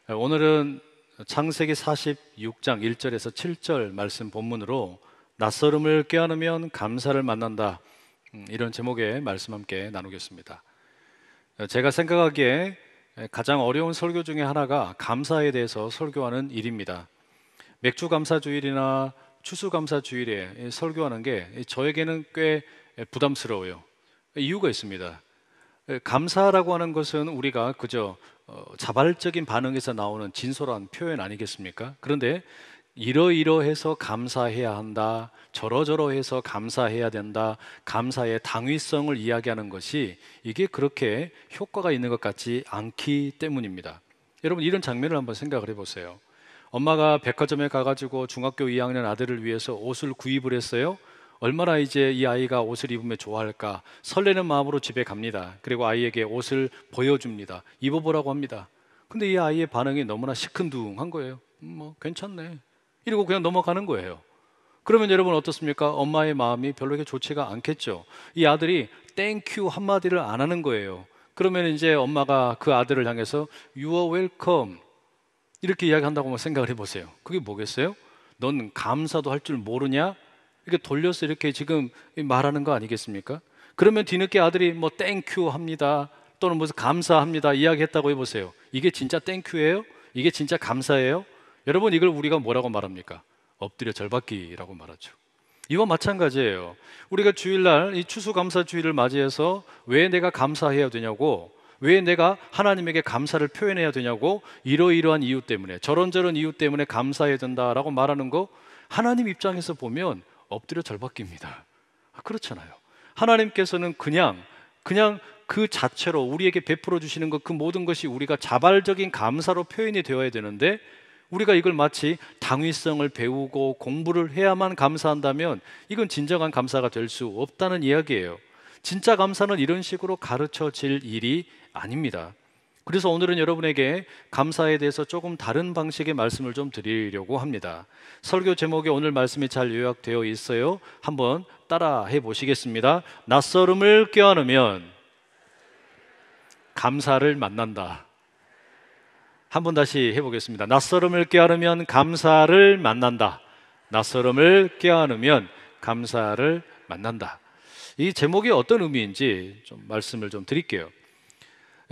오늘은 창세기 46장 1절에서 7절 말씀 본문으로 낯설음을 꾀안으면 감사를 만난다, 이런 제목의 말씀 함께 나누겠습니다. 제가 생각하기에 가장 어려운 설교 중에 하나가 감사에 대해서 설교하는 일입니다. 맥주감사주일이나 추수감사주일에 설교하는 게 저에게는 꽤 부담스러워요. 이유가 있습니다. 감사라고 하는 것은 우리가 그저 자발적인 반응에서 나오는 진솔한 표현 아니겠습니까? 그런데 이러이러해서 감사해야 한다, 저러저러해서 감사해야 된다, 감사의 당위성을 이야기하는 것이 이게 그렇게 효과가 있는 것 같지 않기 때문입니다. 여러분, 이런 장면을 한번 생각을 해보세요. 엄마가 백화점에 가가지고 중학교 2학년 아들을 위해서 옷을 구입을 했어요. 얼마나 이제 이 아이가 옷을 입으면 좋아할까 설레는 마음으로 집에 갑니다. 그리고 아이에게 옷을 보여줍니다. 입어보라고 합니다. 근데 이 아이의 반응이 너무나 시큰둥한 거예요. 뭐 괜찮네 이러고 그냥 넘어가는 거예요. 그러면 여러분 어떻습니까? 엄마의 마음이 별로 이렇게 좋지가 않겠죠. 이 아들이 땡큐 한마디를 안 하는 거예요. 그러면 이제 엄마가 그 아들을 향해서 You are welcome 이렇게 이야기한다고 생각을 해보세요. 그게 뭐겠어요? 넌 감사도 할 줄 모르냐? 이렇게 돌려서 이렇게 지금 말하는 거 아니겠습니까? 그러면 뒤늦게 아들이 뭐 땡큐 합니다 또는 무슨 감사합니다 이야기했다고 해보세요. 이게 진짜 땡큐예요? 이게 진짜 감사예요? 여러분, 이걸 우리가 뭐라고 말합니까? 엎드려 절받기라고 말하죠. 이와 마찬가지예요. 우리가 주일날 이 추수감사주일을 맞이해서 왜 내가 감사해야 되냐고, 왜 내가 하나님에게 감사를 표현해야 되냐고, 이러이러한 이유 때문에, 저런저런 이유 때문에 감사해야 된다라고 말하는 거, 하나님 입장에서 보면 엎드려 절받기입니다. 그렇잖아요. 하나님께서는 그냥 그 자체로 우리에게 베풀어 주시는 것, 그 모든 것이 우리가 자발적인 감사로 표현이 되어야 되는데, 우리가 이걸 마치 당위성을 배우고 공부를 해야만 감사한다면 이건 진정한 감사가 될 수 없다는 이야기예요. 진짜 감사는 이런 식으로 가르쳐질 일이 아닙니다. 그래서 오늘은 여러분에게 감사에 대해서 조금 다른 방식의 말씀을 좀 드리려고 합니다. 설교 제목에 오늘 말씀이 잘 요약되어 있어요. 한번 따라해 보시겠습니다. 낯설음을 껴안으면 감사를 만난다. 한번 다시 해보겠습니다. 낯설음을 껴안으면 감사를 만난다. 낯설음을 껴안으면 감사를 만난다. 이 제목이 어떤 의미인지 좀 말씀을 좀 드릴게요.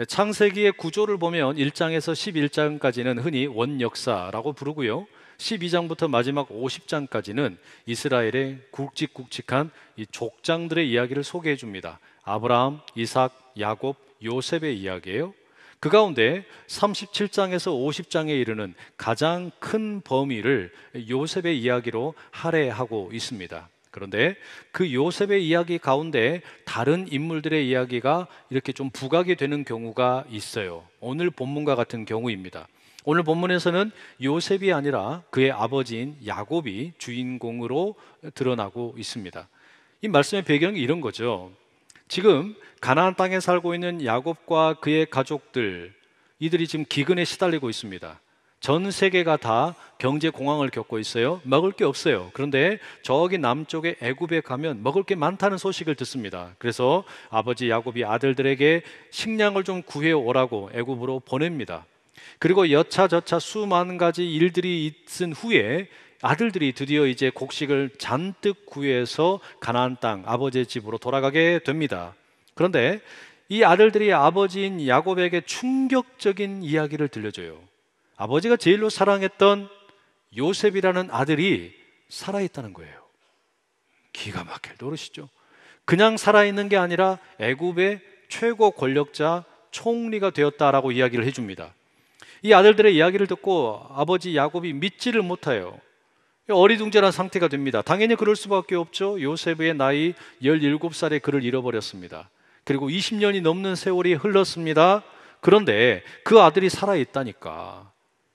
창세기의 구조를 보면 1장에서 11장까지는 흔히 원역사라고 부르고요, 12장부터 마지막 50장까지는 이스라엘의 굵직굵직한 이 족장들의 이야기를 소개해 줍니다. 아브라함, 이삭, 야곱, 요셉의 이야기예요. 그 가운데 37장에서 50장에 이르는 가장 큰 범위를 요셉의 이야기로 할애하고 있습니다. 그런데 그 요셉의 이야기 가운데 다른 인물들의 이야기가 이렇게 좀 부각이 되는 경우가 있어요. 오늘 본문과 같은 경우입니다. 오늘 본문에서는 요셉이 아니라 그의 아버지인 야곱이 주인공으로 드러나고 있습니다. 이 말씀의 배경이 이런 거죠. 지금 가나안 땅에 살고 있는 야곱과 그의 가족들, 이들이 지금 기근에 시달리고 있습니다. 전 세계가 다 경제 공황을 겪고 있어요. 먹을 게 없어요. 그런데 저기 남쪽에 애굽에 가면 먹을 게 많다는 소식을 듣습니다. 그래서 아버지 야곱이 아들들에게 식량을 좀 구해 오라고 애굽으로 보냅니다. 그리고 여차저차 수만 가지 일들이 있은 후에 아들들이 드디어 이제 곡식을 잔뜩 구해서 가나안 땅 아버지의 집으로 돌아가게 됩니다. 그런데 이 아들들이 아버지인 야곱에게 충격적인 이야기를 들려줘요. 아버지가 제일로 사랑했던 요셉이라는 아들이 살아있다는 거예요. 기가 막힐 노릇이죠. 그냥 살아있는 게 아니라 애굽의 최고 권력자 총리가 되었다라고 이야기를 해줍니다. 이 아들들의 이야기를 듣고 아버지 야곱이 믿지를 못해요. 어리둥절한 상태가 됩니다. 당연히 그럴 수밖에 없죠. 요셉의 나이 17살에 그를 잃어버렸습니다. 그리고 20년이 넘는 세월이 흘렀습니다. 그런데 그 아들이 살아있다니까,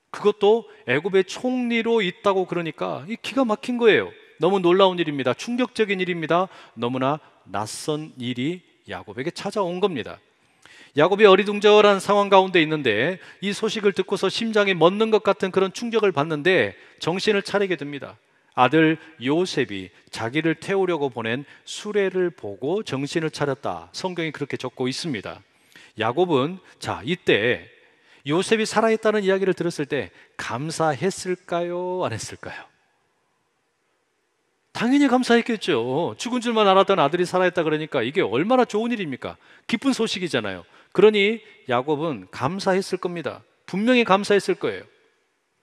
그것도 애굽의 총리로 있다고, 그러니까 이 기가 막힌 거예요. 너무 놀라운 일입니다. 충격적인 일입니다. 너무나 낯선 일이 야곱에게 찾아온 겁니다. 야곱이 어리둥절한 상황 가운데 있는데 이 소식을 듣고서 심장이 멎는 것 같은 그런 충격을 받는데 정신을 차리게 됩니다. 아들 요셉이 자기를 태우려고 보낸 수레를 보고 정신을 차렸다. 성경이 그렇게 적고 있습니다. 야곱은 자, 이때 요셉이 살아있다는 이야기를 들었을 때 감사했을까요? 안 했을까요? 당연히 감사했겠죠. 죽은 줄만 알았던 아들이 살아있다 그러니까 이게 얼마나 좋은 일입니까? 기쁜 소식이잖아요. 그러니 야곱은 감사했을 겁니다. 분명히 감사했을 거예요.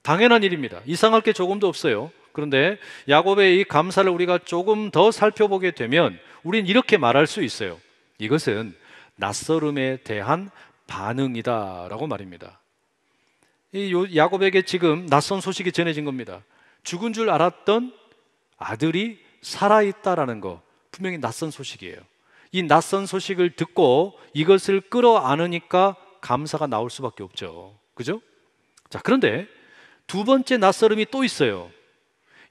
당연한 일입니다. 이상할 게 조금도 없어요. 그런데 야곱의 이 감사를 우리가 조금 더 살펴보게 되면 우린 이렇게 말할 수 있어요. 이것은 낯설음에 대한 반응이다라고 말입니다. 야곱에게 지금 낯선 소식이 전해진 겁니다. 죽은 줄 알았던 아들이 살아있다라는 거 분명히 낯선 소식이에요. 이 낯선 소식을 듣고 이것을 끌어안으니까 감사가 나올 수밖에 없죠. 그죠? 자, 그런데 두 번째 낯설음이 또 있어요.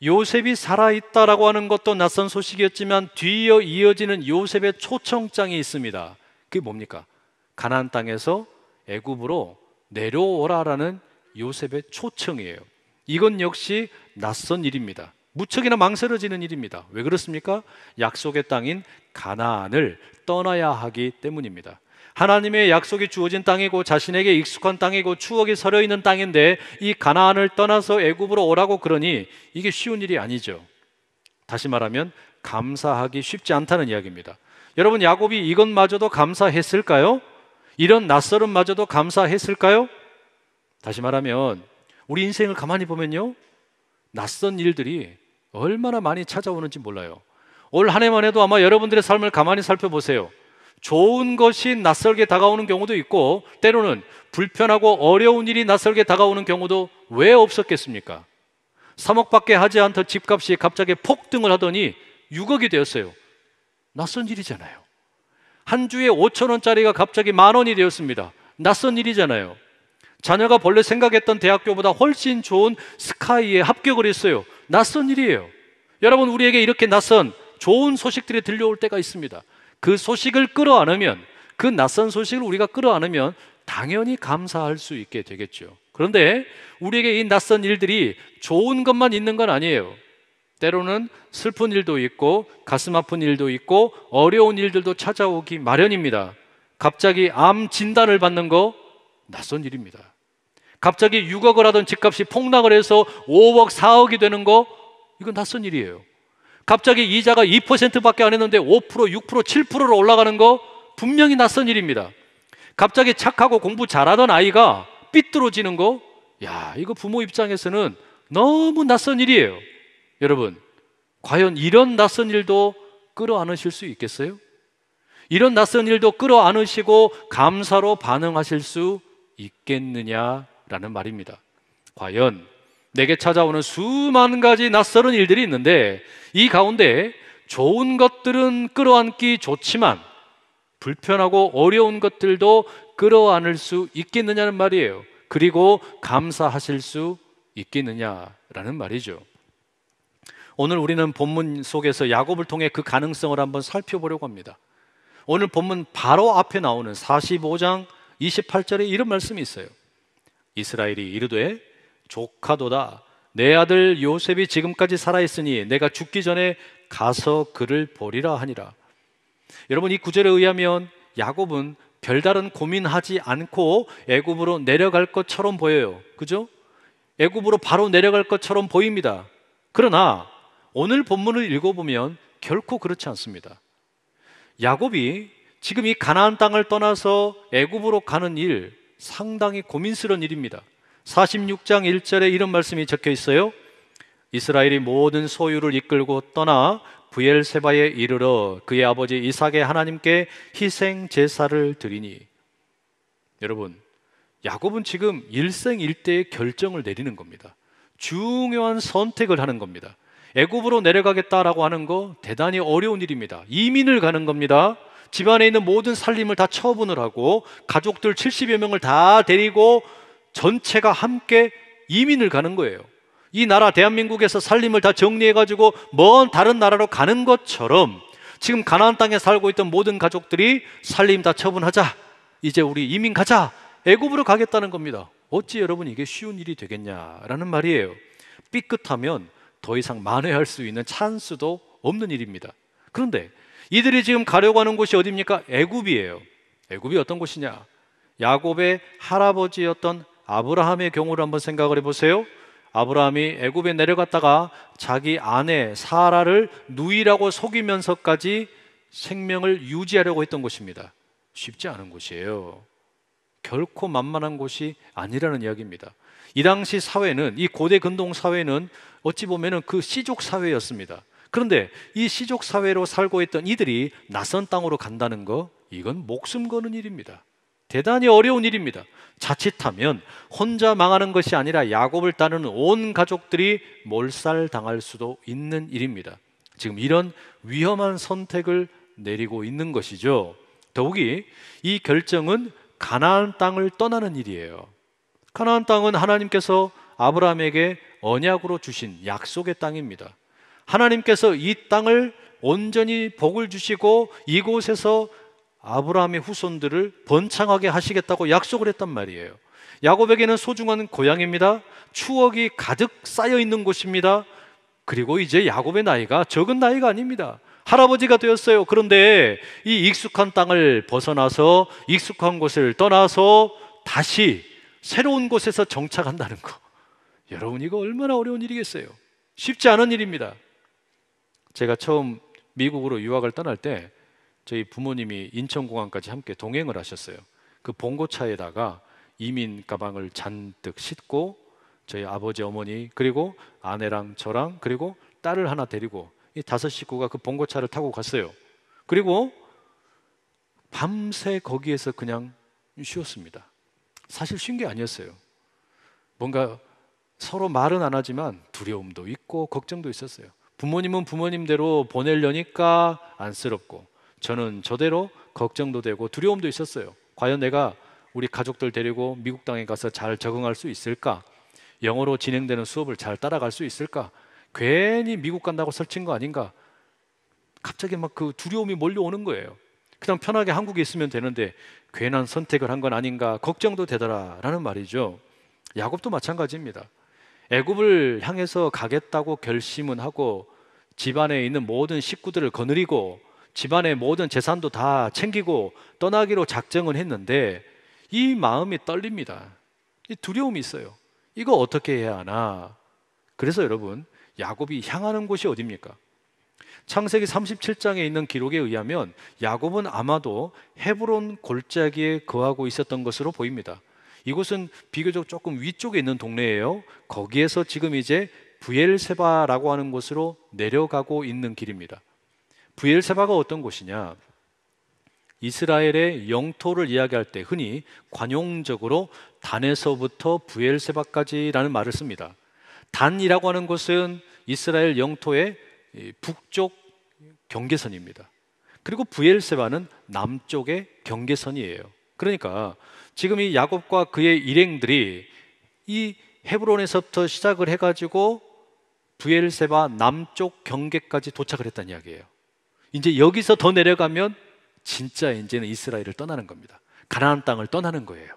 요셉이 살아있다라고 하는 것도 낯선 소식이었지만 뒤이어 이어지는 요셉의 초청장이 있습니다. 그게 뭡니까? 가나안 땅에서 애굽으로 내려오라라는 요셉의 초청이에요. 이건 역시 낯선 일입니다. 무척이나 망설여지는 일입니다. 왜 그렇습니까? 약속의 땅인 가나안을 떠나야 하기 때문입니다. 하나님의 약속이 주어진 땅이고 자신에게 익숙한 땅이고 추억이 서려 있는 땅인데 이 가나안을 떠나서 애굽으로 오라고 그러니 이게 쉬운 일이 아니죠. 다시 말하면 감사하기 쉽지 않다는 이야기입니다. 여러분, 야곱이 이것마저도 감사했을까요? 이런 낯설음마저도 감사했을까요? 다시 말하면 우리 인생을 가만히 보면요, 낯선 일들이 얼마나 많이 찾아오는지 몰라요. 올 한 해만 해도 아마 여러분들의 삶을 가만히 살펴보세요. 좋은 것이 낯설게 다가오는 경우도 있고 때로는 불편하고 어려운 일이 낯설게 다가오는 경우도 왜 없었겠습니까? 3억밖에 하지 않던 집값이 갑자기 폭등을 하더니 6억이 되었어요. 낯선 일이잖아요. 한 주에 5,000원짜리가 갑자기 10,000원이 되었습니다. 낯선 일이잖아요. 자녀가 본래 생각했던 대학교보다 훨씬 좋은 스카이에 합격을 했어요. 낯선 일이에요. 여러분, 우리에게 이렇게 낯선 좋은 소식들이 들려올 때가 있습니다. 그 소식을 끌어안으면, 그 낯선 소식을 우리가 끌어안으면 당연히 감사할 수 있게 되겠죠. 그런데 우리에게 이 낯선 일들이 좋은 것만 있는 건 아니에요. 때로는 슬픈 일도 있고 가슴 아픈 일도 있고 어려운 일들도 찾아오기 마련입니다. 갑자기 암 진단을 받는 거 낯선 일입니다. 갑자기 6억을 하던 집값이 폭락을 해서 5억, 4억이 되는 거, 이건 낯선 일이에요. 갑자기 이자가 2%밖에 안 했는데 5%, 6%, 7%로 올라가는 거 분명히 낯선 일입니다. 갑자기 착하고 공부 잘하던 아이가 삐뚤어지는 거, 야, 이거 부모 입장에서는 너무 낯선 일이에요. 여러분, 과연 이런 낯선 일도 끌어안으실 수 있겠어요? 이런 낯선 일도 끌어안으시고 감사로 반응하실 수 있겠느냐라는 말입니다. 과연 내게 찾아오는 수많은 가지 낯설은 일들이 있는데 이 가운데 좋은 것들은 끌어안기 좋지만 불편하고 어려운 것들도 끌어안을 수 있겠느냐는 말이에요. 그리고 감사하실 수 있겠느냐라는 말이죠. 오늘 우리는 본문 속에서 야곱을 통해 그 가능성을 한번 살펴보려고 합니다. 오늘 본문 바로 앞에 나오는 45장 28절에 이런 말씀이 있어요. 이스라엘이 이르되 조카도다, 내 아들 요셉이 지금까지 살아있으니 내가 죽기 전에 가서 그를 보리라 하니라. 여러분, 이 구절에 의하면 야곱은 별다른 고민하지 않고 애굽으로 내려갈 것처럼 보여요. 그죠? 애굽으로 바로 내려갈 것처럼 보입니다. 그러나 오늘 본문을 읽어보면 결코 그렇지 않습니다. 야곱이 지금 이 가나안 땅을 떠나서 애굽으로 가는 일, 상당히 고민스러운 일입니다. 46장 1절에 이런 말씀이 적혀 있어요. 이스라엘이 모든 소유를 이끌고 떠나 브엘세바에 이르러 그의 아버지 이삭의 하나님께 희생 제사를 드리니. 여러분, 야곱은 지금 일생일대의 결정을 내리는 겁니다. 중요한 선택을 하는 겁니다. 애굽으로 내려가겠다라고 하는 거 대단히 어려운 일입니다. 이민을 가는 겁니다. 집안에 있는 모든 살림을 다 처분을 하고 가족들 70여 명을 다 데리고 전체가 함께 이민을 가는 거예요. 이 나라 대한민국에서 살림을 다 정리해가지고 먼 다른 나라로 가는 것처럼 지금 가나안 땅에 살고 있던 모든 가족들이 살림 다 처분하자, 이제 우리 이민 가자, 애굽으로 가겠다는 겁니다. 어찌 여러분 이게 쉬운 일이 되겠냐라는 말이에요. 삐끗하면 더 이상 만회할 수 있는 찬스도 없는 일입니다. 그런데 이들이 지금 가려고 하는 곳이 어디입니까? 애굽이에요. 애굽이 어떤 곳이냐? 야곱의 할아버지였던 아브라함의 경우를 한번 생각을 해보세요. 아브라함이 애굽에 내려갔다가 자기 아내 사라를 누이라고 속이면서까지 생명을 유지하려고 했던 것입니다. 쉽지 않은 곳이에요. 결코 만만한 곳이 아니라는 이야기입니다. 이 당시 사회는, 이 고대 근동 사회는 어찌 보면 그 시족 사회였습니다. 그런데 이 시족 사회로 살고 있던 이들이 낯선 땅으로 간다는 거, 이건 목숨 거는 일입니다. 대단히 어려운 일입니다. 자칫하면 혼자 망하는 것이 아니라 야곱을 따르는 온 가족들이 몰살당할 수도 있는 일입니다. 지금 이런 위험한 선택을 내리고 있는 것이죠. 더욱이 이 결정은 가나안 땅을 떠나는 일이에요. 가나안 땅은 하나님께서 아브라함에게 언약으로 주신 약속의 땅입니다. 하나님께서 이 땅을 온전히 복을 주시고 이곳에서 아브라함의 후손들을 번창하게 하시겠다고 약속을 했단 말이에요. 야곱에게는 소중한 고향입니다. 추억이 가득 쌓여 있는 곳입니다. 그리고 이제 야곱의 나이가 적은 나이가 아닙니다. 할아버지가 되었어요. 그런데 이 익숙한 땅을 벗어나서 익숙한 곳을 떠나서 다시 새로운 곳에서 정착한다는 거, 여러분, 이거 얼마나 어려운 일이겠어요? 쉽지 않은 일입니다. 제가 처음 미국으로 유학을 떠날 때 저희 부모님이 인천공항까지 함께 동행을 하셨어요. 그 봉고차에다가 이민 가방을 잔뜩 싣고 저희 아버지, 어머니, 그리고 아내랑 저랑 그리고 딸을 하나 데리고 이 5식구가 그 봉고차를 타고 갔어요. 그리고 밤새 거기에서 그냥 쉬었습니다. 사실 쉰 게 아니었어요. 뭔가 서로 말은 안 하지만 두려움도 있고 걱정도 있었어요. 부모님은 부모님대로 보내려니까 안쓰럽고, 저는 저대로 걱정도 되고 두려움도 있었어요. 과연 내가 우리 가족들 데리고 미국 땅에 가서 잘 적응할 수 있을까? 영어로 진행되는 수업을 잘 따라갈 수 있을까? 괜히 미국 간다고 설친 거 아닌가? 갑자기 막 그 두려움이 몰려오는 거예요. 그냥 편하게 한국에 있으면 되는데 괜한 선택을 한 건 아닌가 걱정도 되더라라는 말이죠. 야곱도 마찬가지입니다. 애굽을 향해서 가겠다고 결심은 하고 집안에 있는 모든 식구들을 거느리고 집안의 모든 재산도 다 챙기고 떠나기로 작정은 했는데 이 마음이 떨립니다. 이 두려움이 있어요. 이거 어떻게 해야 하나? 그래서 여러분, 야곱이 향하는 곳이 어디입니까? 창세기 37장에 있는 기록에 의하면 야곱은 아마도 헤브론 골짜기에 거하고 있었던 것으로 보입니다. 이곳은 비교적 조금 위쪽에 있는 동네예요. 거기에서 지금 이제 브엘세바라고 하는 곳으로 내려가고 있는 길입니다. 브엘세바가 어떤 곳이냐? 이스라엘의 영토를 이야기할 때 흔히 관용적으로 단에서부터 브엘세바까지라는 말을 씁니다. 단이라고 하는 곳은 이스라엘 영토의 북쪽 경계선입니다. 그리고 브엘세바는 남쪽의 경계선이에요. 그러니까 지금 이 야곱과 그의 일행들이 이 헤브론에서부터 시작을 해가지고 브엘세바 남쪽 경계까지 도착을 했다는 이야기예요. 이제 여기서 더 내려가면 진짜 이제는 이스라엘을 떠나는 겁니다. 가나안 땅을 떠나는 거예요.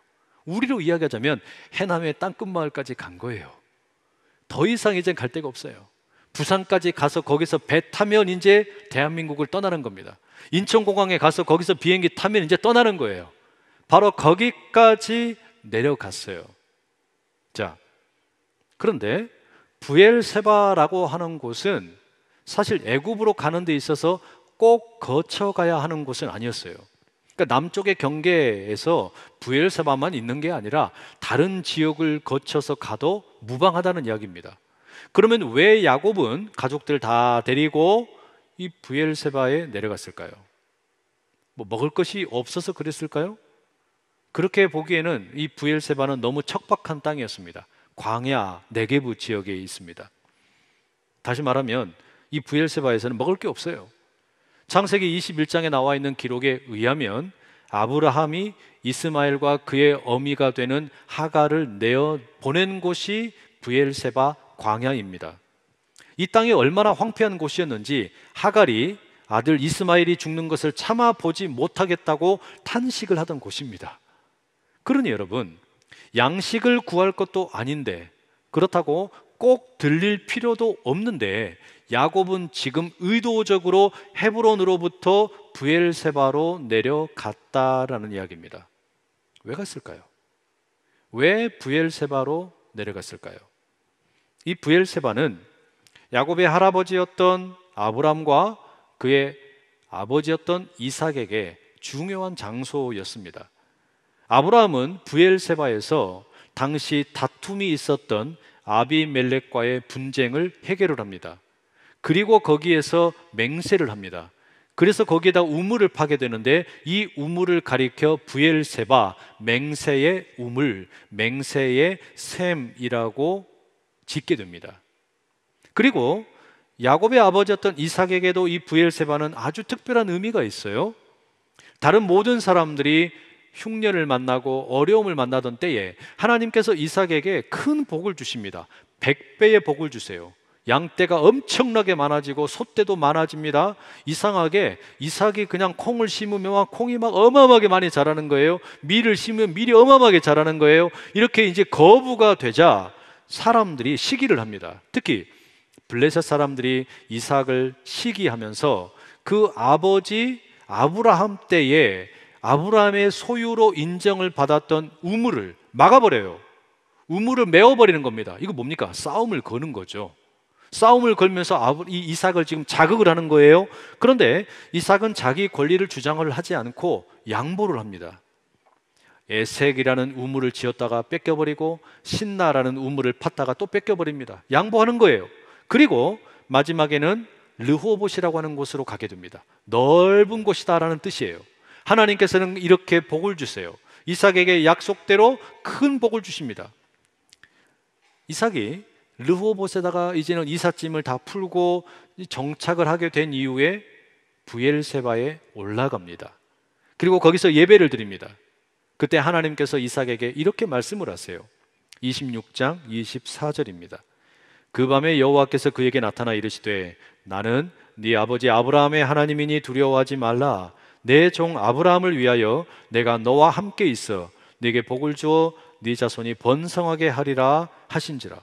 우리로 이야기하자면 해남의 땅끝마을까지 간 거예요. 더 이상 이제 갈 데가 없어요. 부산까지 가서 거기서 배 타면 이제 대한민국을 떠나는 겁니다. 인천공항에 가서 거기서 비행기 타면 이제 떠나는 거예요. 바로 거기까지 내려갔어요. 자, 그런데 브엘세바라고 하는 곳은 사실 애굽으로 가는 데 있어서 꼭 거쳐가야 하는 곳은 아니었어요. 그러니까 남쪽의 경계에서 브엘세바만 있는 게 아니라 다른 지역을 거쳐서 가도 무방하다는 이야기입니다. 그러면 왜 야곱은 가족들 다 데리고 이 브엘세바에 내려갔을까요? 뭐 먹을 것이 없어서 그랬을까요? 그렇게 보기에는 이 브엘세바는 너무 척박한 땅이었습니다. 광야, 네게부 지역에 있습니다. 다시 말하면 이 브엘세바에서는 먹을 게 없어요. 창세기 21장에 나와 있는 기록에 의하면 아브라함이 이스마엘과 그의 어미가 되는 하갈을 내어 보낸 곳이 브엘세바 광야입니다. 이 땅이 얼마나 황폐한 곳이었는지 하갈이 아들 이스마엘이 죽는 것을 참아 보지 못하겠다고 탄식을 하던 곳입니다. 그러니 여러분, 양식을 구할 것도 아닌데, 그렇다고 꼭 들릴 필요도 없는데 야곱은 지금 의도적으로 헤브론으로부터 브엘세바로 내려갔다라는 이야기입니다. 왜 갔을까요? 왜 브엘세바로 내려갔을까요? 이 브엘세바는 야곱의 할아버지였던 아브람과 그의 아버지였던 이삭에게 중요한 장소였습니다. 아브라함은 브엘세바에서 당시 다툼이 있었던 아비멜렉과의 분쟁을 해결을 합니다. 그리고 거기에서 맹세를 합니다. 그래서 거기에다 우물을 파게 되는데 이 우물을 가리켜 브엘세바, 맹세의 우물, 맹세의 샘이라고 짓게 됩니다. 그리고 야곱의 아버지였던 이삭에게도 이 브엘세바는 아주 특별한 의미가 있어요. 다른 모든 사람들이 흉년을 만나고 어려움을 만나던 때에 하나님께서 이삭에게 큰 복을 주십니다. 100배의 복을 주세요. 양떼가 엄청나게 많아지고 소떼도 많아집니다. 이상하게 이삭이 그냥 콩을 심으면 콩이 막 어마어마하게 많이 자라는 거예요. 밀을 심으면 밀이 어마어마하게 자라는 거예요. 이렇게 이제 거부가 되자 사람들이 시기를 합니다. 특히 블레셋 사람들이 이삭을 시기하면서 그 아버지 아브라함 때에 아브라함의 소유로 인정을 받았던 우물을 막아버려요. 우물을 메워버리는 겁니다. 이거 뭡니까? 싸움을 거는 거죠. 싸움을 걸면서 이 이삭을 지금 자극을 하는 거예요. 그런데 이삭은 자기 권리를 주장을 하지 않고 양보를 합니다. 에색이라는 우물을 지었다가 뺏겨버리고 신나라는 우물을 팠다가 또 뺏겨버립니다. 양보하는 거예요. 그리고 마지막에는 르호봇이라고 하는 곳으로 가게 됩니다. 넓은 곳이다라는 뜻이에요. 하나님께서는 이렇게 복을 주세요. 이삭에게 약속대로 큰 복을 주십니다. 이삭이 르호봇에다가 이제는 이삿짐을 다 풀고 정착을 하게 된 이후에 브엘세바에 올라갑니다. 그리고 거기서 예배를 드립니다. 그때 하나님께서 이삭에게 이렇게 말씀을 하세요. 26장 24절입니다. 그 밤에 여호와께서 그에게 나타나 이르시되 나는 네 아버지 아브라함의 하나님이니 두려워하지 말라. 내 종 아브라함을 위하여 내가 너와 함께 있어 네게 복을 주어 네 자손이 번성하게 하리라 하신지라.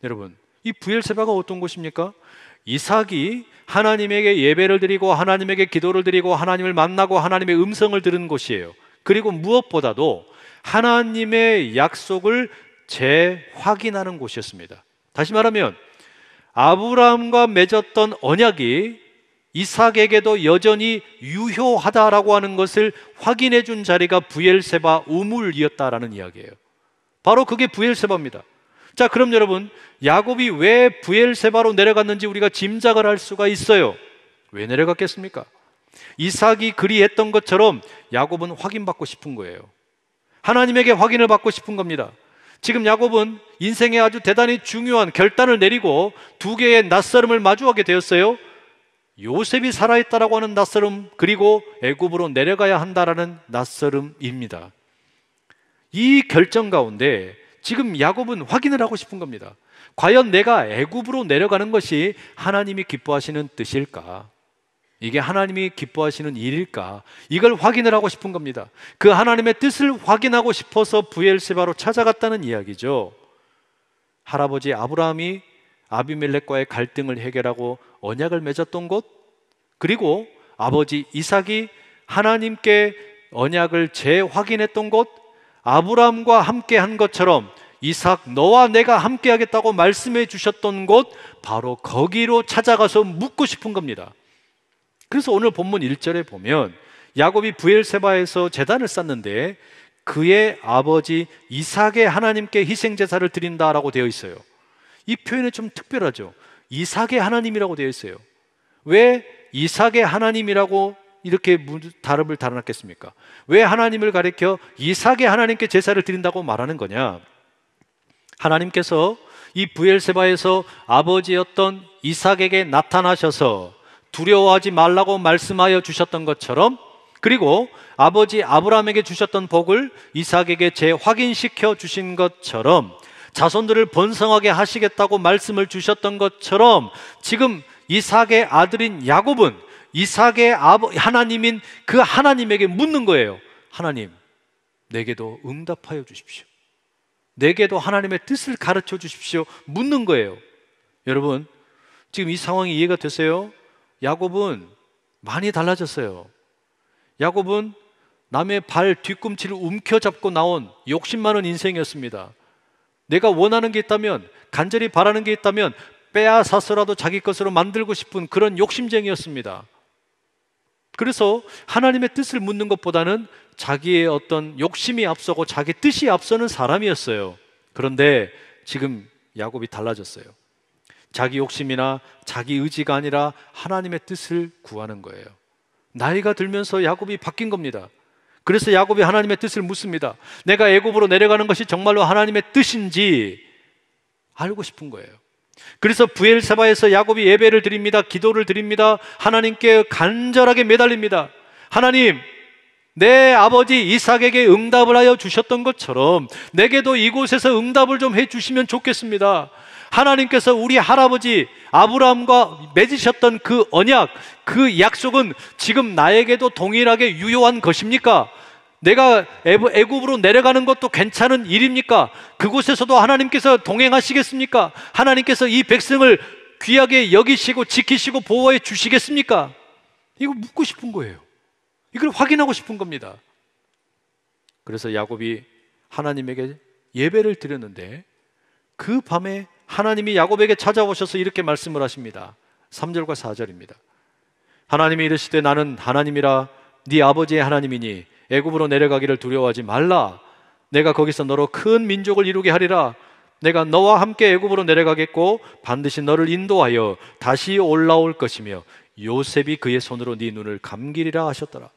여러분, 이 브엘세바가 어떤 곳입니까? 이삭이 하나님에게 예배를 드리고 하나님에게 기도를 드리고 하나님을 만나고 하나님의 음성을 들은 곳이에요. 그리고 무엇보다도 하나님의 약속을 재확인하는 곳이었습니다. 다시 말하면 아브라함과 맺었던 언약이 이삭에게도 여전히 유효하다라고 하는 것을 확인해 준 자리가 브엘세바 우물이었다라는 이야기예요. 바로 그게 브엘세바입니다. 자, 그럼 여러분, 야곱이 왜 브엘세바로 내려갔는지 우리가 짐작을 할 수가 있어요. 왜 내려갔겠습니까? 이삭이 그리했던 것처럼 야곱은 확인받고 싶은 거예요. 하나님에게 확인을 받고 싶은 겁니다. 지금 야곱은 인생에 아주 대단히 중요한 결단을 내리고 두 개의 낯설음을 마주하게 되었어요. 요셉이 살아있다라고 하는 낯설음, 그리고 애굽으로 내려가야 한다라는 낯설음입니다. 이 결정 가운데 지금 야곱은 확인을 하고 싶은 겁니다. 과연 내가 애굽으로 내려가는 것이 하나님이 기뻐하시는 뜻일까? 이게 하나님이 기뻐하시는 일일까? 이걸 확인을 하고 싶은 겁니다. 그 하나님의 뜻을 확인하고 싶어서 브엘세바로 찾아갔다는 이야기죠. 할아버지 아브라함이 아비멜렉과의 갈등을 해결하고 언약을 맺었던 곳, 그리고 아버지 이삭이 하나님께 언약을 재확인했던 곳, 아브라함과 함께 한 것처럼 이삭 너와 내가 함께 하겠다고 말씀해 주셨던 곳, 바로 거기로 찾아가서 묻고 싶은 겁니다. 그래서 오늘 본문 1절에 보면 야곱이 브엘세바에서 제단을 쌓는데 그의 아버지 이삭의 하나님께 희생제사를 드린다라고 되어 있어요. 이 표현이 좀 특별하죠. 이삭의 하나님이라고 되어 있어요. 왜 이삭의 하나님이라고 이렇게 다름을 달아놨겠습니까? 왜 하나님을 가리켜 이삭의 하나님께 제사를 드린다고 말하는 거냐? 하나님께서 이 브엘세바에서 아버지였던 이삭에게 나타나셔서 두려워하지 말라고 말씀하여 주셨던 것처럼, 그리고 아버지 아브라함에게 주셨던 복을 이삭에게 재확인시켜 주신 것처럼, 자손들을 번성하게 하시겠다고 말씀을 주셨던 것처럼, 지금 이삭의 아들인 야곱은 이삭의 하나님인 그 하나님에게 묻는 거예요. 하나님, 내게도 응답하여 주십시오. 내게도 하나님의 뜻을 가르쳐 주십시오. 묻는 거예요. 여러분, 지금 이 상황이 이해가 되세요? 야곱은 많이 달라졌어요. 야곱은 남의 발 뒤꿈치를 움켜잡고 나온 욕심 많은 인생이었습니다. 내가 원하는 게 있다면, 간절히 바라는 게 있다면 빼앗아서라도 자기 것으로 만들고 싶은 그런 욕심쟁이였습니다. 그래서 하나님의 뜻을 묻는 것보다는 자기의 어떤 욕심이 앞서고 자기 뜻이 앞서는 사람이었어요. 그런데 지금 야곱이 달라졌어요. 자기 욕심이나 자기 의지가 아니라 하나님의 뜻을 구하는 거예요. 나이가 들면서 야곱이 바뀐 겁니다. 그래서 야곱이 하나님의 뜻을 묻습니다. 내가 애굽으로 내려가는 것이 정말로 하나님의 뜻인지 알고 싶은 거예요. 그래서 브엘세바에서 야곱이 예배를 드립니다. 기도를 드립니다. 하나님께 간절하게 매달립니다. 하나님, 내 아버지 이삭에게 응답을 하여 주셨던 것처럼 내게도 이곳에서 응답을 좀 해주시면 좋겠습니다. 하나님께서 우리 할아버지 아브라함과 맺으셨던 그 언약, 그 약속은 지금 나에게도 동일하게 유효한 것입니까? 내가 애굽으로 내려가는 것도 괜찮은 일입니까? 그곳에서도 하나님께서 동행하시겠습니까? 하나님께서 이 백성을 귀하게 여기시고 지키시고 보호해 주시겠습니까? 이거 묻고 싶은 거예요. 이걸 확인하고 싶은 겁니다. 그래서 야곱이 하나님에게 예배를 드렸는데 그 밤에 하나님이 야곱에게 찾아오셔서 이렇게 말씀을 하십니다. 3절과 4절입니다. 하나님이 이르시되 나는 하나님이라 네 아버지의 하나님이니 애굽으로 내려가기를 두려워하지 말라. 내가 거기서 너로 큰 민족을 이루게 하리라. 내가 너와 함께 애굽으로 내려가겠고 반드시 너를 인도하여 다시 올라올 것이며 요셉이 그의 손으로 네 눈을 감기리라 하셨더라.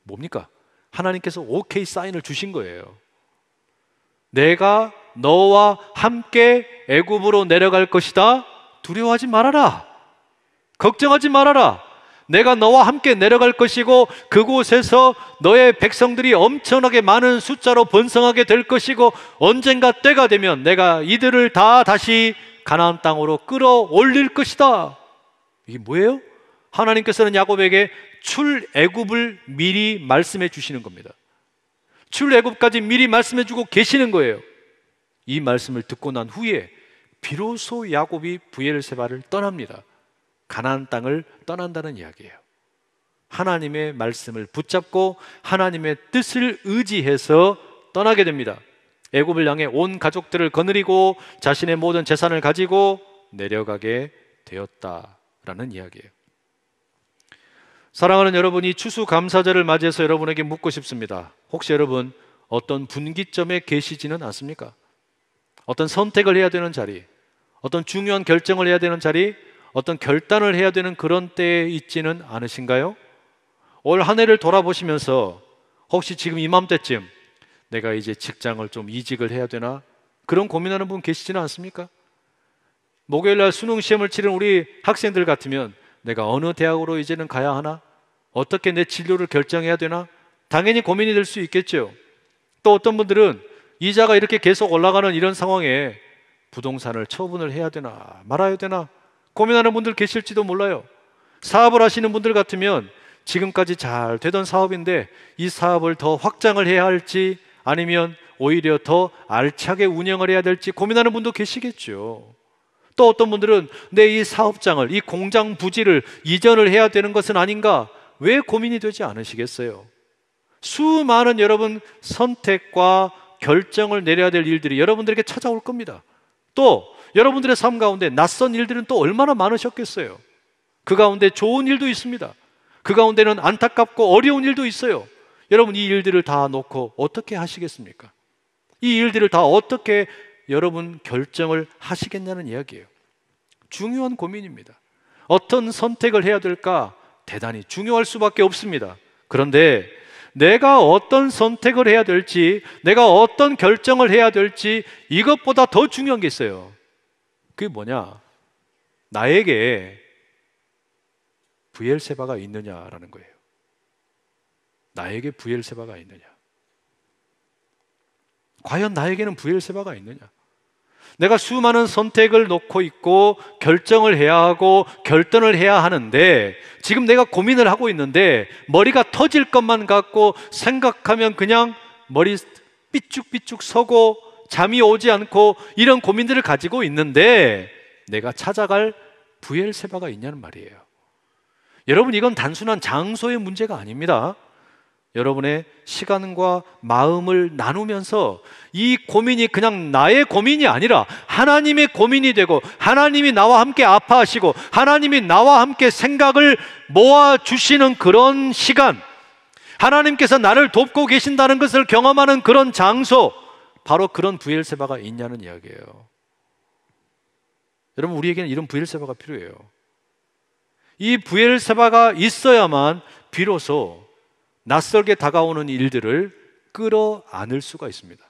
뭡니까? 하나님께서 오케이 사인을 주신 거예요. 내가 너와 함께 애굽으로 내려갈 것이다. 두려워하지 말아라. 걱정하지 말아라. 내가 너와 함께 내려갈 것이고 그곳에서 너의 백성들이 엄청나게 많은 숫자로 번성하게 될 것이고 언젠가 때가 되면 내가 이들을 다 다시 가나안 땅으로 끌어올릴 것이다. 이게 뭐예요? 하나님께서는 야곱에게 출애굽을 미리 말씀해 주시는 겁니다. 출애굽까지 미리 말씀해 주고 계시는 거예요. 이 말씀을 듣고 난 후에 비로소 야곱이 브엘세바를 떠납니다. 가나안 땅을 떠난다는 이야기예요. 하나님의 말씀을 붙잡고 하나님의 뜻을 의지해서 떠나게 됩니다. 애굽을 향해 온 가족들을 거느리고 자신의 모든 재산을 가지고 내려가게 되었다라는 이야기예요. 사랑하는 여러분, 이 추수감사절을 맞이해서 여러분에게 묻고 싶습니다. 혹시 여러분 어떤 분기점에 계시지는 않습니까? 어떤 선택을 해야 되는 자리, 어떤 중요한 결정을 해야 되는 자리, 어떤 결단을 해야 되는 그런 때에 있지는 않으신가요? 올 한 해를 돌아보시면서 혹시 지금 이맘때쯤 내가 이제 직장을 좀 이직을 해야 되나? 그런 고민하는 분 계시지는 않습니까? 목요일날 수능 시험을 치른 우리 학생들 같으면 내가 어느 대학으로 이제는 가야 하나? 어떻게 내 진로를 결정해야 되나? 당연히 고민이 될 수 있겠죠. 또 어떤 분들은 이자가 이렇게 계속 올라가는 이런 상황에 부동산을 처분을 해야 되나 말아야 되나 고민하는 분들 계실지도 몰라요. 사업을 하시는 분들 같으면 지금까지 잘 되던 사업인데 이 사업을 더 확장을 해야 할지 아니면 오히려 더 알차게 운영을 해야 될지 고민하는 분도 계시겠죠. 또 어떤 분들은 내 이 사업장을, 이 공장 부지를 이전을 해야 되는 것은 아닌가, 왜 고민이 되지 않으시겠어요? 수많은 여러분 선택과 결정을 내려야 될 일들이 여러분들에게 찾아올 겁니다. 또 여러분들의 삶 가운데 낯선 일들은 또 얼마나 많으셨겠어요. 그 가운데 좋은 일도 있습니다. 그 가운데는 안타깝고 어려운 일도 있어요. 여러분 이 일들을 다 놓고 어떻게 하시겠습니까? 이 일들을 다 어떻게 여러분 결정을 하시겠냐는 이야기예요. 중요한 고민입니다. 어떤 선택을 해야 될까 대단히 중요할 수밖에 없습니다. 그런데 내가 어떤 선택을 해야 될지, 내가 어떤 결정을 해야 될지 이것보다 더 중요한 게 있어요. 그게 뭐냐? 나에게 브엘세바가 있느냐라는 거예요. 나에게 브엘세바가 있느냐? 과연 나에게는 브엘세바가 있느냐? 내가 수많은 선택을 놓고 있고 결정을 해야 하고 결단을 해야 하는데 지금 내가 고민을 하고 있는데 머리가 터질 것만 같고 생각하면 그냥 머리 삐쭉삐쭉 서고 잠이 오지 않고 이런 고민들을 가지고 있는데 내가 찾아갈 브엘세바가 있냐는 말이에요. 여러분 이건 단순한 장소의 문제가 아닙니다. 여러분의 시간과 마음을 나누면서 이 고민이 그냥 나의 고민이 아니라 하나님의 고민이 되고, 하나님이 나와 함께 아파하시고 하나님이 나와 함께 생각을 모아주시는 그런 시간, 하나님께서 나를 돕고 계신다는 것을 경험하는 그런 장소, 바로 그런 브엘세바가 있냐는 이야기예요. 여러분, 우리에게는 이런 브엘세바가 필요해요. 이 브엘세바가 있어야만 비로소 낯설게 다가오는 일들을 끌어안을 수가 있습니다.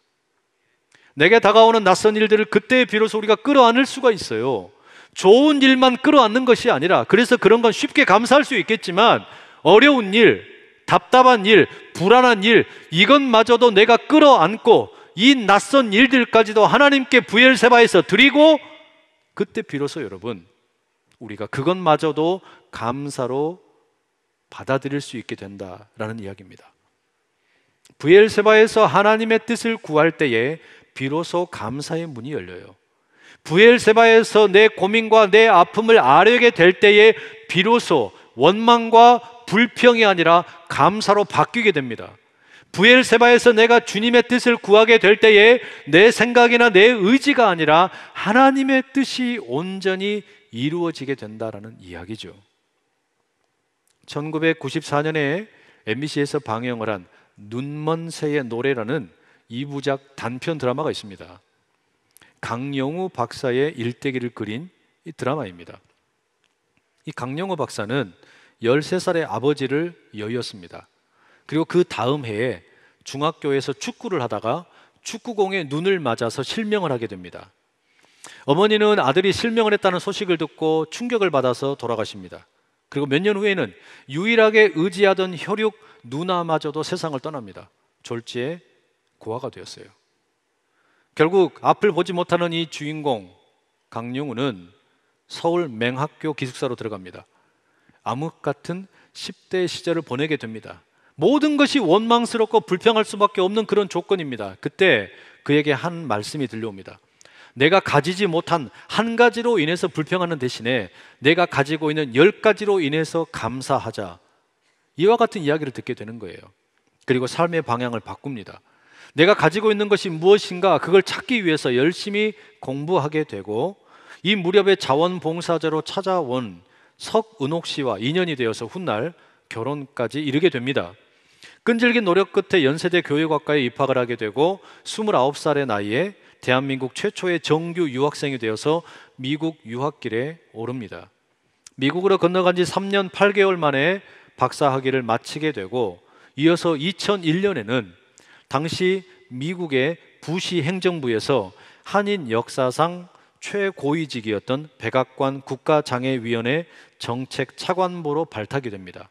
내게 다가오는 낯선 일들을 그때 비로소 우리가 끌어안을 수가 있어요. 좋은 일만 끌어안는 것이 아니라, 그래서 그런 건 쉽게 감사할 수 있겠지만 어려운 일, 답답한 일, 불안한 일, 이것마저도 내가 끌어안고 이 낯선 일들까지도 하나님께 브엘세바에서 드리고, 그때 비로소 여러분, 우리가 그것마저도 감사로 받아들일 수 있게 된다라는 이야기입니다. 브엘세바에서 하나님의 뜻을 구할 때에 비로소 감사의 문이 열려요. 브엘세바에서 내 고민과 내 아픔을 아뢰게 될 때에 비로소 원망과 불평이 아니라 감사로 바뀌게 됩니다. 브엘세바에서 내가 주님의 뜻을 구하게 될 때에 내 생각이나 내 의지가 아니라 하나님의 뜻이 온전히 이루어지게 된다라는 이야기죠. 1994년에 MBC에서 방영을 한 눈먼 새의 노래라는 2부작 단편 드라마가 있습니다. 강영우 박사의 일대기를 그린 이 드라마입니다. 이 강영우 박사는 13살의 아버지를 여의었습니다. 그리고 그 다음 해에 중학교에서 축구를 하다가 축구공에 눈을 맞아서 실명을 하게 됩니다. 어머니는 아들이 실명을 했다는 소식을 듣고 충격을 받아서 돌아가십니다. 그리고 몇 년 후에는 유일하게 의지하던 혈육 누나마저도 세상을 떠납니다. 졸지에 고아가 되었어요. 결국 앞을 보지 못하는 이 주인공 강영우는 서울 맹학교 기숙사로 들어갑니다. 암흑 같은 10대 시절을 보내게 됩니다. 모든 것이 원망스럽고 불평할 수밖에 없는 그런 조건입니다. 그때 그에게 한 말씀이 들려옵니다. 내가 가지지 못한 한 가지로 인해서 불평하는 대신에 내가 가지고 있는 10가지로 인해서 감사하자. 이와 같은 이야기를 듣게 되는 거예요. 그리고 삶의 방향을 바꿉니다. 내가 가지고 있는 것이 무엇인가, 그걸 찾기 위해서 열심히 공부하게 되고, 이 무렵에 자원봉사자로 찾아온 석은옥 씨와 인연이 되어서 훗날 결혼까지 이르게 됩니다. 끈질긴 노력 끝에 연세대 교육학과에 입학을 하게 되고 29살의 나이에 대한민국 최초의 정규 유학생이 되어서 미국 유학길에 오릅니다. 미국으로 건너간 지 3년 8개월 만에 박사학위를 마치게 되고, 이어서 2001년에는 당시 미국의 부시 행정부에서 한인 역사상 최고위직이었던 백악관 국가장애위원회 정책 차관보로 발탁이 됩니다.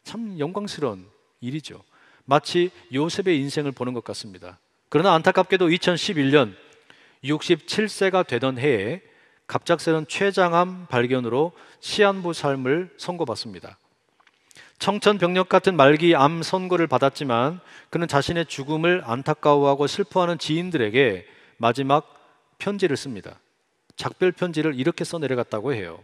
참 영광스러운 일이죠. 마치 요셉의 인생을 보는 것 같습니다. 그러나 안타깝게도 2011년 67세가 되던 해에 갑작스런 췌장암 발견으로 시한부 삶을 선고받습니다. 청천벽력 같은 말기 암 선고를 받았지만 그는 자신의 죽음을 안타까워하고 슬퍼하는 지인들에게 마지막 편지를 씁니다. 작별 편지를 이렇게 써내려갔다고 해요.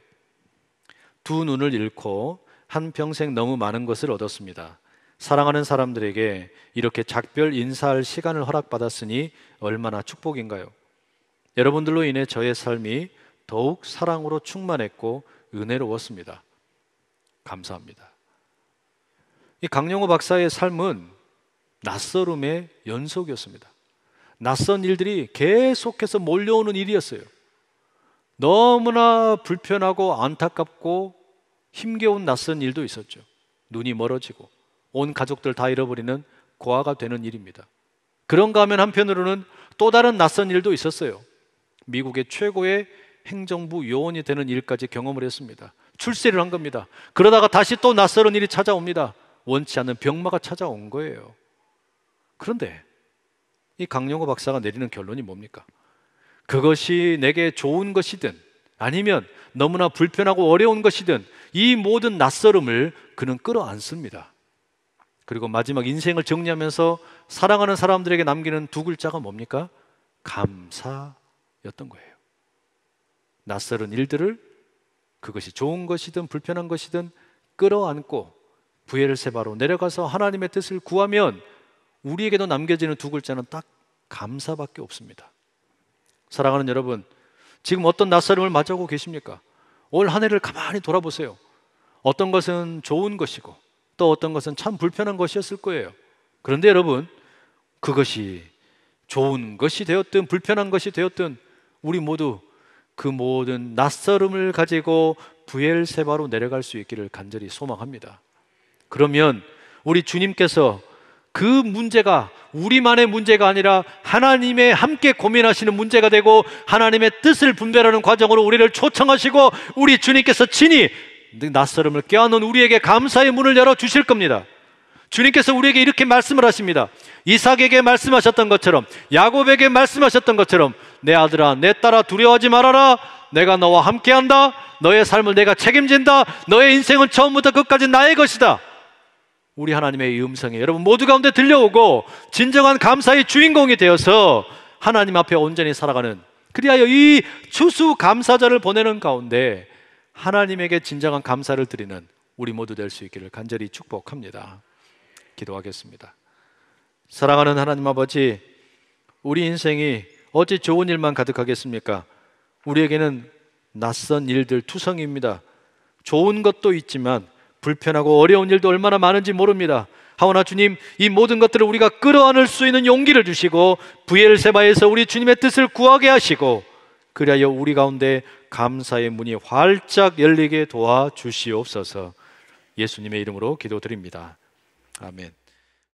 두 눈을 잃고 한평생 너무 많은 것을 얻었습니다. 사랑하는 사람들에게 이렇게 작별 인사할 시간을 허락받았으니 얼마나 축복인가요? 여러분들로 인해 저의 삶이 더욱 사랑으로 충만했고 은혜로웠습니다. 감사합니다. 이 강영호 박사의 삶은 낯설음의 연속이었습니다. 낯선 일들이 계속해서 몰려오는 일이었어요. 너무나 불편하고 안타깝고 힘겨운 낯선 일도 있었죠. 눈이 멀어지고 온 가족들 다 잃어버리는 고아가 되는 일입니다. 그런가 하면 한편으로는 또 다른 낯선 일도 있었어요. 미국의 최고의 행정부 요원이 되는 일까지 경험을 했습니다. 출세를 한 겁니다. 그러다가 다시 또 낯설은 일이 찾아옵니다. 원치 않는 병마가 찾아온 거예요. 그런데 이 강영호 박사가 내리는 결론이 뭡니까? 그것이 내게 좋은 것이든 아니면 너무나 불편하고 어려운 것이든 이 모든 낯설음을 그는 끌어안습니다. 그리고 마지막 인생을 정리하면서 사랑하는 사람들에게 남기는 두 글자가 뭡니까? 감사였던 거예요. 낯설은 일들을, 그것이 좋은 것이든 불편한 것이든 끌어안고 부엘세바로 내려가서 하나님의 뜻을 구하면 우리에게도 남겨지는 두 글자는 딱 감사밖에 없습니다. 사랑하는 여러분, 지금 어떤 낯설음을 맞이하고 계십니까? 올 한 해를 가만히 돌아보세요. 어떤 것은 좋은 것이고 또 어떤 것은 참 불편한 것이었을 거예요. 그런데 여러분, 그것이 좋은 것이 되었든 불편한 것이 되었든 우리 모두 그 모든 낯설음을 가지고 부엘세바로 내려갈 수 있기를 간절히 소망합니다. 그러면 우리 주님께서 그 문제가 우리만의 문제가 아니라 하나님의 함께 고민하시는 문제가 되고 하나님의 뜻을 분별하는 과정으로 우리를 초청하시고 우리 주님께서 친히 낯설음을 껴안는 우리에게 감사의 문을 열어주실 겁니다. 주님께서 우리에게 이렇게 말씀을 하십니다. 이삭에게 말씀하셨던 것처럼, 야곱에게 말씀하셨던 것처럼, 내 아들아, 내 딸아, 두려워하지 말아라. 내가 너와 함께한다. 너의 삶을 내가 책임진다. 너의 인생은 처음부터 끝까지 나의 것이다. 우리 하나님의 이 음성이 여러분 모두 가운데 들려오고 진정한 감사의 주인공이 되어서 하나님 앞에 온전히 살아가는, 그리하여 이 추수감사절을 보내는 가운데 하나님에게 진정한 감사를 드리는 우리 모두 될 수 있기를 간절히 축복합니다. 기도하겠습니다. 사랑하는 하나님 아버지, 우리 인생이 어찌 좋은 일만 가득하겠습니까? 우리에게는 낯선 일들 투성입니다. 좋은 것도 있지만 불편하고 어려운 일도 얼마나 많은지 모릅니다. 하오나 주님, 이 모든 것들을 우리가 끌어안을 수 있는 용기를 주시고 부엘세바에서 우리 주님의 뜻을 구하게 하시고 그리하여 우리 가운데 감사의 문이 활짝 열리게 도와주시옵소서. 예수님의 이름으로 기도드립니다. 아멘.